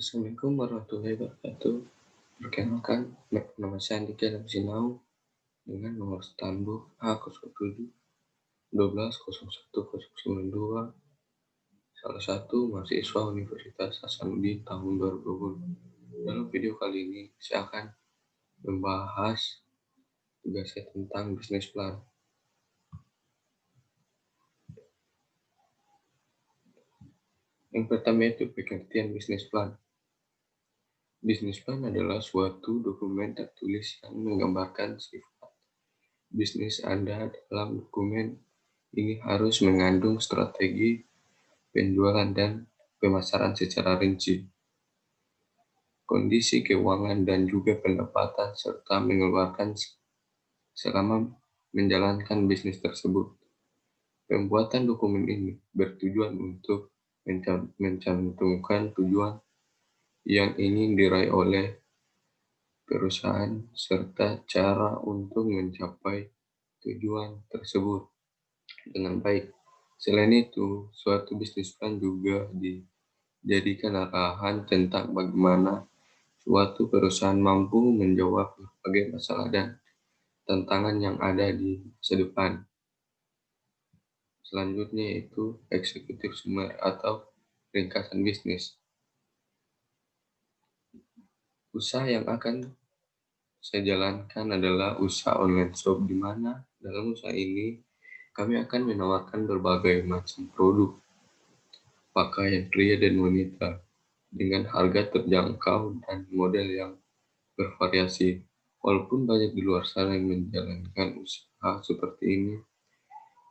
Assalamualaikum warahmatullahi wabarakatuh. Perkenalkan, nama saya Andika Sinau dengan nomor stambuk A07 12 01 092, salah satu mahasiswa Universitas Hasanuddin tahun 2020. Dalam video kali ini, saya akan membahas tugas saya tentang bisnis plan. Yang pertama itu pengertian bisnis plan. Bisnis plan adalah suatu dokumen tertulis yang menggambarkan sifat bisnis Anda. Dalam dokumen ini harus mengandung strategi penjualan dan pemasaran secara rinci, kondisi keuangan dan juga pendapatan serta mengeluarkan selama menjalankan bisnis tersebut. Pembuatan dokumen ini bertujuan untuk mencantumkan tujuan yang ingin diraih oleh perusahaan serta cara untuk mencapai tujuan tersebut dengan baik. Selain itu, suatu bisnis plan juga dijadikan arahan tentang bagaimana suatu perusahaan mampu menjawab berbagai masalah dan tantangan yang ada di masa depan. Selanjutnya yaitu eksekutif summary atau ringkasan bisnis. Usaha yang akan saya jalankan adalah usaha online shop, di mana dalam usaha ini kami akan menawarkan berbagai macam produk pakaian pria dan wanita dengan harga terjangkau dan model yang bervariasi. Walaupun banyak di luar sana yang menjalankan usaha seperti ini,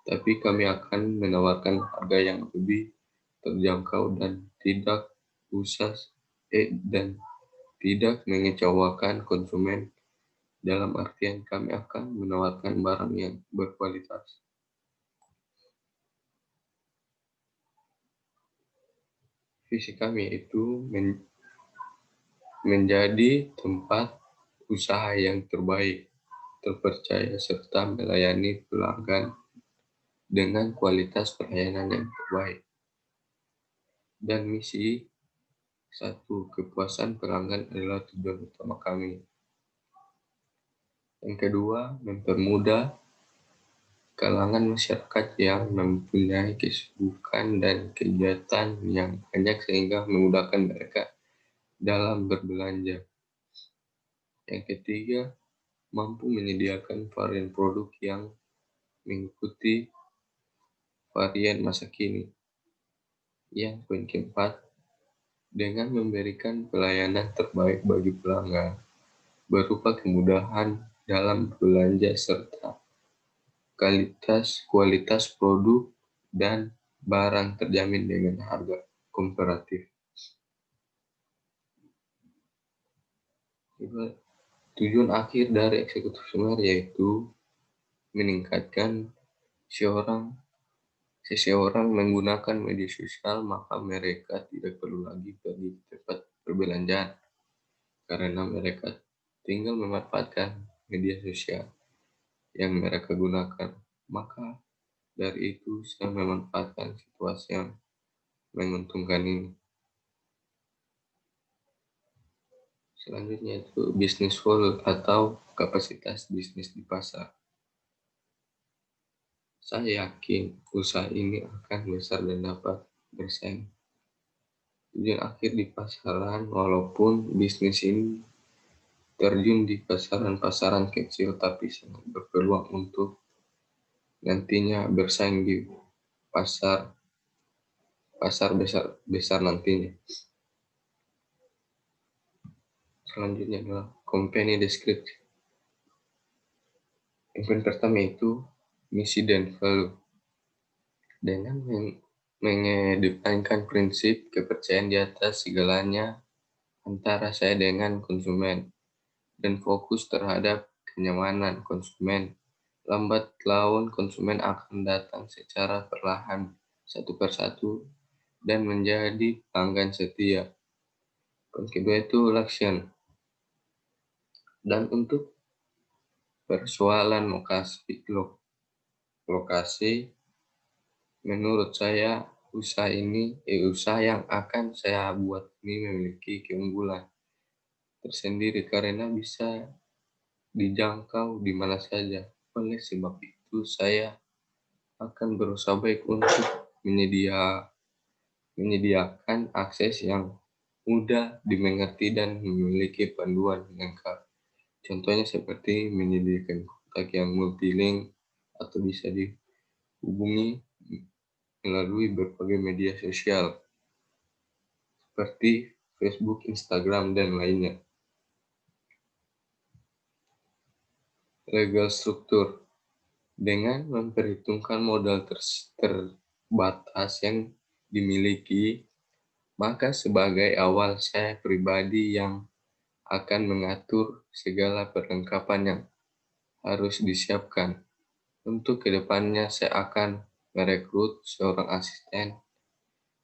tapi kami akan menawarkan harga yang lebih terjangkau dan tidak mengecewakan konsumen. Dalam artian kami akan menawarkan barang yang berkualitas. Visi kami itu menjadi tempat usaha yang terbaik, terpercaya, serta melayani pelanggan dengan kualitas pelayanan yang terbaik. Dan misi satu, kepuasan pelanggan adalah tujuan utama kami. Yang kedua, mempermudah kalangan masyarakat yang mempunyai kesibukan dan kegiatan yang banyak sehingga memudahkan mereka dalam berbelanja. Yang ketiga, mampu menyediakan varian produk yang mengikuti varian masa kini. Yang poin keempat, dengan memberikan pelayanan terbaik bagi pelanggan berupa kemudahan dalam belanja serta kualitas produk dan barang terjamin dengan harga komparatif. Tujuan akhir dari eksekutif summary yaitu meningkatkan seseorang menggunakan media sosial, maka mereka tidak perlu lagi pergi ke tempat perbelanjaan karena mereka tinggal memanfaatkan media sosial yang mereka gunakan. Maka dari itu saya memanfaatkan situasi yang menguntungkan ini. Selanjutnya itu bisnis volume atau kapasitas bisnis di pasar. Saya yakin usaha ini akan besar dan dapat bersaing. Tujuan akhir di pasaran, walaupun bisnis ini terjun di pasaran kecil, tapi sangat berpeluang untuk nantinya bersaing di pasar besar nantinya. Selanjutnya adalah company description. Yang pertama itu misi dan value. Dengan mengedepankan prinsip kepercayaan di atas segalanya antara saya dengan konsumen dan fokus terhadap kenyamanan konsumen, lambat laun konsumen akan datang secara perlahan satu persatu dan menjadi pelanggan setia. Yang kedua itu action. Dan untuk persoalan lokasi, menurut saya usaha yang akan saya buat ini memiliki keunggulan tersendiri karena bisa dijangkau di mana saja. Oleh sebab itu, saya akan berusaha baik untuk menyediakan akses yang mudah dimengerti dan memiliki panduan lengkap. Contohnya seperti menyediakan kontak yang multilink atau bisa dihubungi melalui berbagai media sosial seperti Facebook, Instagram, dan lainnya. Legal struktur dengan memperhitungkan modal terbatas yang dimiliki, maka sebagai awal saya pribadi yang akan mengatur segala perlengkapan yang harus disiapkan. Untuk kedepannya saya akan merekrut seorang asisten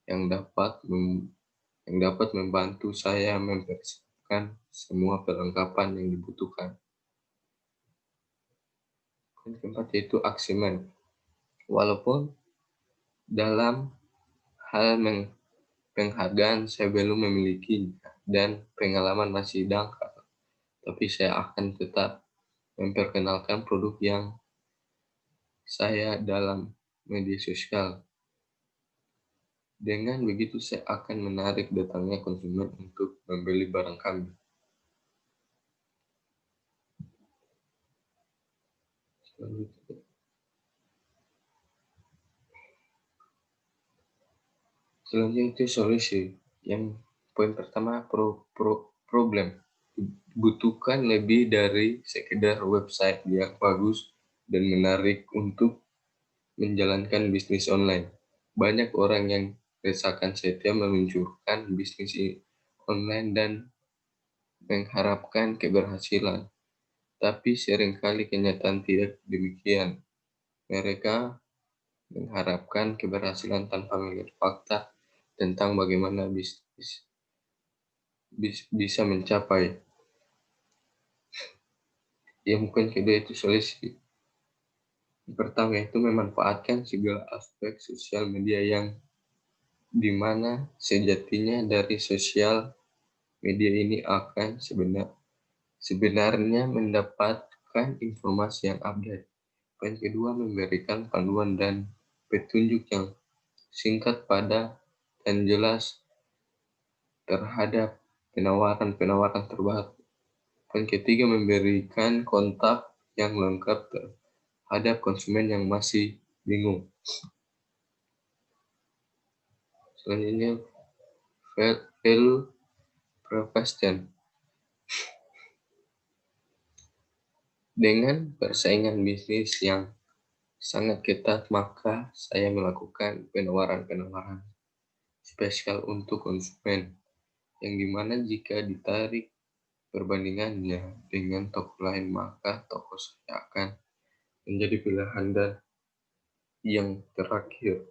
yang dapat membantu saya mempersiapkan semua perlengkapan yang dibutuhkan. Yang keempat yaitu aksimen. Walaupun dalam hal penghargaan saya belum memilikinya dan pengalaman masih dangkal, tapi saya akan tetap memperkenalkan produk yang saya dalam media sosial. Dengan begitu saya akan menarik datangnya konsumen untuk membeli barang kami. Selanjutnya itu solusi. Yang poin pertama problem. Butuhkan lebih dari sekedar website yang bagus dan menarik untuk menjalankan bisnis online. Banyak orang yang desakan setia meluncurkan bisnis online dan mengharapkan keberhasilan. Tapi seringkali kenyataan tidak demikian. Mereka mengharapkan keberhasilan tanpa melihat fakta tentang bagaimana bisnis bisa mencapai. Yang mungkin kedua itu solusi. Yang pertama itu memanfaatkan segala aspek sosial media yang dimana sejatinya dari sosial media ini akan sebenarnya mendapatkan informasi yang update. Yang kedua, memberikan panduan dan petunjuk yang singkat, padat, dan jelas terhadap penawaran-penawaran terbaru. Yang ketiga, memberikan kontak yang lengkap terhadap konsumen yang masih bingung. Selanjutnya, value proposition. Dengan persaingan bisnis yang sangat ketat, maka saya melakukan penawaran-penawaran spesial untuk konsumen, yang dimana jika ditarik perbandingannya dengan toko lain, maka toko saya akan menjadi pilihan. Dan yang terakhir,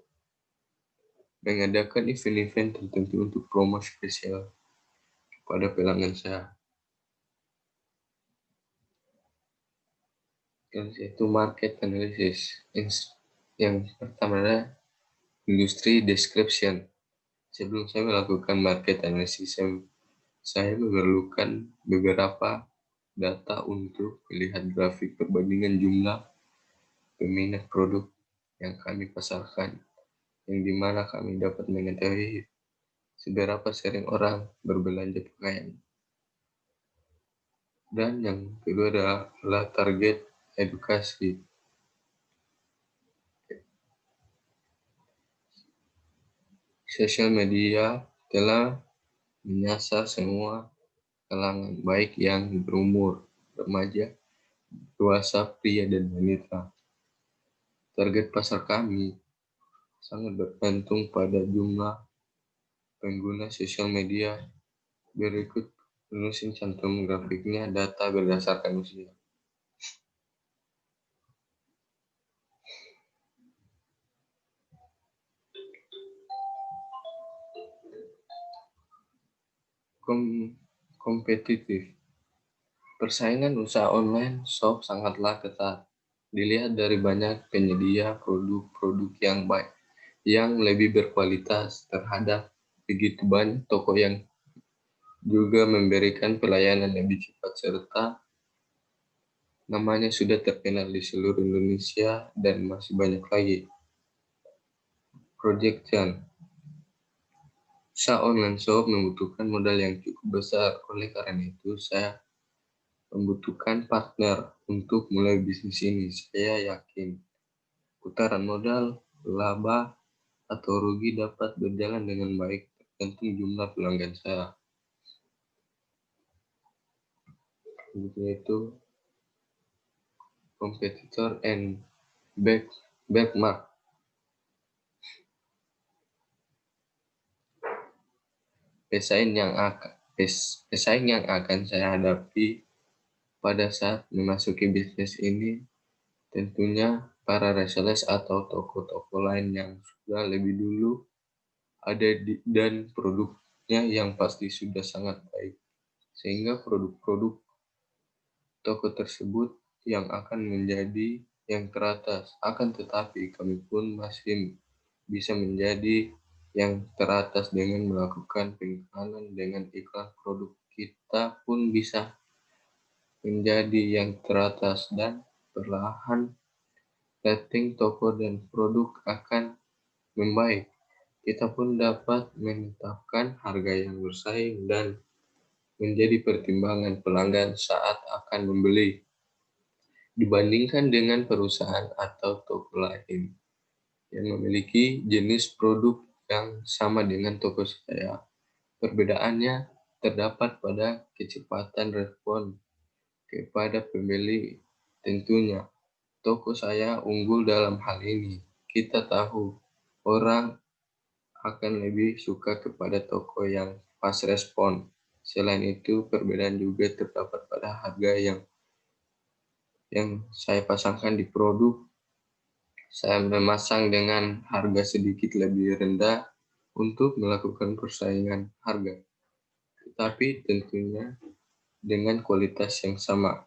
mengadakan event-event tertentu untuk promo spesial kepada pelanggan saya. Yang itu market analysis. Yang pertama adalah industry description. Sebelum saya melakukan market analysis, saya memerlukan beberapa data untuk melihat grafik perbandingan jumlah peminat produk yang kami pasarkan, yang dimana kami dapat mengetahui seberapa sering orang berbelanja pakaian. Dan yang kedua adalah target edukasi. Sosial media telah menyasar semua kalangan, baik yang berumur, remaja, dewasa, pria, dan wanita. Target pasar kami sangat bergantung pada jumlah pengguna sosial media. Berikut penulisan cantum grafiknya, data berdasarkan usia. Kompetitif. Persaingan usaha online shop sangatlah ketat. Dilihat dari banyak penyedia produk-produk yang baik yang lebih berkualitas terhadap begitu banyak toko yang juga memberikan pelayanan lebih cepat serta namanya sudah terkenal di seluruh Indonesia dan masih banyak lagi. Projection. Usaha online shop membutuhkan modal yang cukup besar. Oleh karena itu, saya membutuhkan partner untuk mulai bisnis ini. Saya yakin putaran modal, laba, atau rugi dapat berjalan dengan baik tergantung jumlah pelanggan saya. Yaitu competitor and benchmark. Pesaing yang akan saya hadapi pada saat memasuki bisnis ini tentunya para resellers atau toko-toko lain yang sudah lebih dulu ada dan produknya yang pasti sudah sangat baik. Sehingga produk-produk toko tersebut yang akan menjadi yang teratas. Akan tetapi kami pun masih bisa menjadi yang teratas dengan melakukan pengenalan dengan iklan produk. Kita pun bisa menjadi yang teratas dan perlahan rating toko dan produk akan membaik. Kita pun dapat menetapkan harga yang bersaing dan menjadi pertimbangan pelanggan saat akan membeli. Dibandingkan dengan perusahaan atau toko lain yang memiliki jenis produk yang sama dengan toko saya. Perbedaannya terdapat pada kecepatan respon kepada pembeli. Tentunya, toko saya unggul dalam hal ini. Kita tahu orang akan lebih suka kepada toko yang fast respon. Selain itu, perbedaan juga terdapat pada harga yang saya pasangkan di produk. Saya memasang dengan harga sedikit lebih rendah untuk melakukan persaingan harga, tetapi tentunya dengan kualitas yang sama.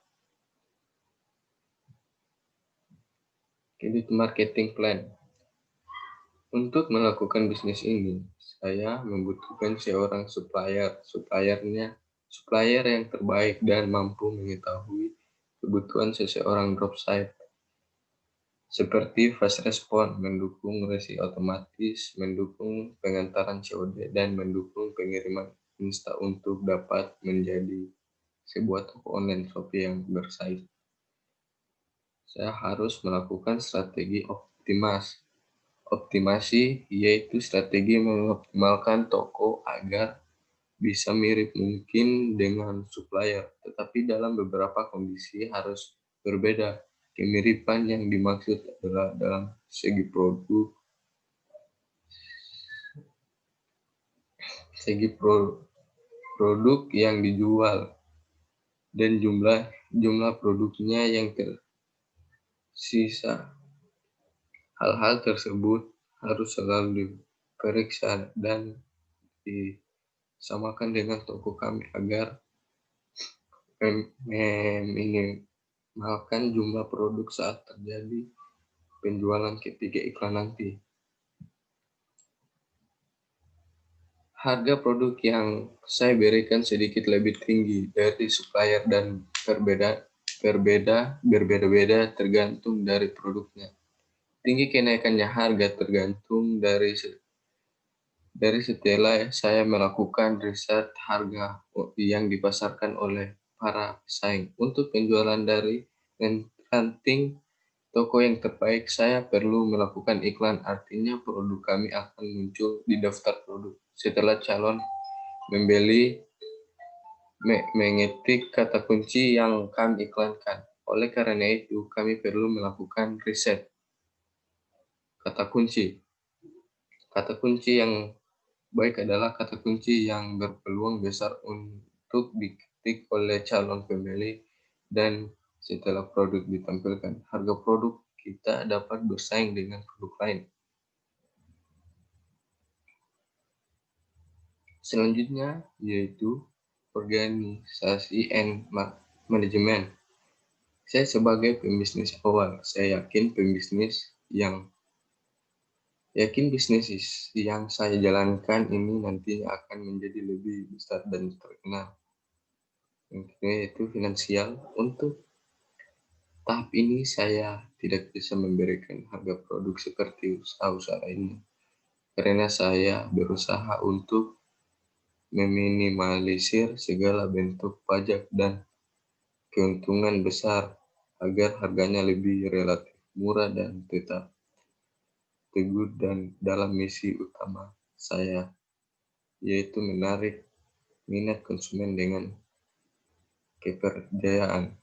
Kredit marketing plan. Untuk melakukan bisnis ini, saya membutuhkan seorang supplier yang terbaik dan mampu mengetahui kebutuhan seseorang dropship. Seperti fast respon, mendukung resi otomatis, mendukung pengantaran COD, dan mendukung pengiriman insta untuk dapat menjadi sebuah toko online shop yang bersaing. Saya harus melakukan strategi optimasi, yaitu strategi mengoptimalkan toko agar bisa mirip mungkin dengan supplier, tetapi dalam beberapa kondisi harus berbeda. Kemiripan yang dimaksud adalah dalam segi produk yang dijual dan jumlah produknya yang tersisa. Hal-hal tersebut harus selalu diperiksa dan disamakan dengan toko kami agar meminimalkan jumlah produk saat terjadi penjualan ketiga iklan nanti. Harga produk yang saya berikan sedikit lebih tinggi dari supplier dan berbeda-beda tergantung dari produknya. Tinggi kenaikannya harga tergantung dari setelah saya melakukan riset harga yang dipasarkan oleh para pesaing. Untuk penjualan dari ranting toko yang terbaik, saya perlu melakukan iklan. Artinya produk kami akan muncul di daftar produk setelah calon membeli mengetik kata kunci yang kami iklankan. Oleh karena itu, kami perlu melakukan riset kata kunci. Kata kunci yang baik adalah kata kunci yang berpeluang besar untuk diketik oleh calon pembeli dan setelah produk ditampilkan, harga produk kita dapat bersaing dengan produk lain. Selanjutnya yaitu organisasi and manajemen. Saya sebagai pembisnis awal, saya yakin pembisnis yang Yakin bisnis yang saya jalankan ini nantinya akan menjadi lebih besar dan terkenal. Yang kedua yaitu finansial. Untuk tahap ini saya tidak bisa memberikan harga produk seperti usaha-usaha lainnya, karena saya berusaha untuk meminimalisir segala bentuk pajak dan keuntungan besar agar harganya lebih relatif murah dan tetap teguh dan dalam misi utama saya, yaitu menarik minat konsumen dengan kepercayaan.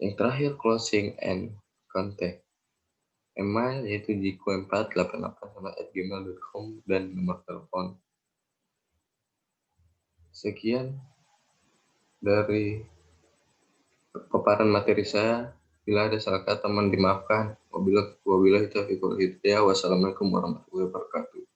Yang terakhir, closing and contact. Email yaitu jiku488@gmail.com dan nomor telepon. Sekian dari paparan materi saya. Bila ada salah kata mohon dimaafkan. Wabillahi taufiq wal hidayah. Wassalamualaikum warahmatullahi wabarakatuh.